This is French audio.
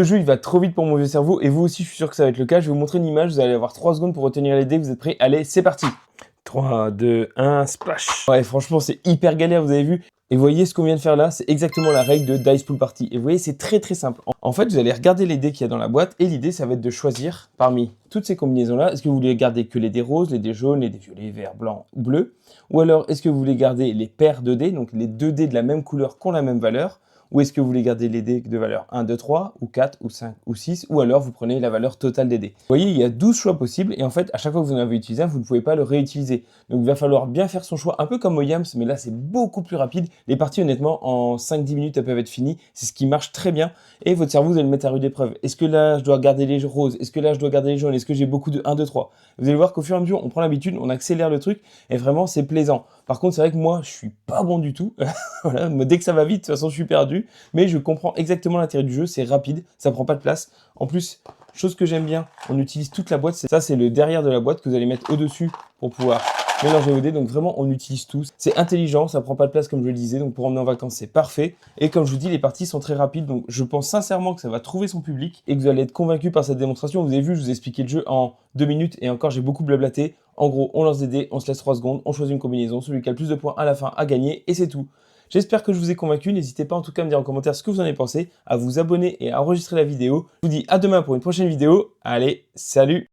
Le jeu il va trop vite pour mon vieux cerveau et vous aussi je suis sûr que ça va être le cas. Je vais vous montrer une image, vous allez avoir 3 secondes pour retenir les dés, vous êtes prêts? Allez, c'est parti. 3, 2, 1, splash. Ouais, franchement, c'est hyper galère, vous avez vu. Et vous voyez ce qu'on vient de faire là, c'est exactement la règle de Dice Pool Party. Et vous voyez, c'est très très simple. En fait, vous allez regarder les dés qu'il y a dans la boîte et l'idée, ça va être de choisir parmi toutes ces combinaisons-là. Est-ce que vous voulez garder que les dés roses, les dés jaunes, les dés violets, verts, blancs ou bleus? Ou alors, est-ce que vous voulez garder les paires de dés, donc les deux dés de la même couleur qui ont la même valeur? Ou est-ce que vous voulez garder les dés de valeur 1, 2, 3, ou 4, ou 5, ou 6, ou alors vous prenez la valeur totale des dés. Vous voyez, il y a 12 choix possibles, et en fait, à chaque fois que vous en avez utilisé un, vous ne pouvez pas le réutiliser. Donc il va falloir bien faire son choix, un peu comme au Yams, mais là c'est beaucoup plus rapide. Les parties, honnêtement, en 5-10 minutes, elles peuvent être finies. C'est ce qui marche très bien, et votre cerveau, vous allez le mettre à rude épreuve. Est-ce que là, je dois garder les roses? Est-ce que là, je dois garder les jaunes? Est-ce que j'ai beaucoup de 1, 2, 3? Vous allez voir qu'au fur et à mesure, on prend l'habitude, on accélère le truc, et vraiment, c'est plaisant. Par contre, c'est vrai que moi, je suis pas bon du tout. Voilà, dès que ça va vite, de toute façon, je suis perdu. Mais je comprends exactement l'intérêt du jeu, c'est rapide, ça prend pas de place. En plus, chose que j'aime bien, on utilise toute la boîte. Ça, c'est le derrière de la boîte que vous allez mettre au-dessus pour pouvoir mélanger vos dés. Donc vraiment, on utilise tout. C'est intelligent, ça prend pas de place comme je le disais. Donc pour emmener en vacances, c'est parfait. Et comme je vous dis, les parties sont très rapides. Donc je pense sincèrement que ça va trouver son public et que vous allez être convaincu par cette démonstration. Vous avez vu, je vous ai expliqué le jeu en 2 minutes et encore, j'ai beaucoup blablaté. En gros, on lance des dés, on se laisse 3 secondes, on choisit une combinaison. Celui qui a le plus de points à la fin a gagné et c'est tout. J'espère que je vous ai convaincu. N'hésitez pas en tout cas à me dire en commentaire ce que vous en avez pensé, à vous abonner et à enregistrer la vidéo. Je vous dis à demain pour une prochaine vidéo. Allez, salut!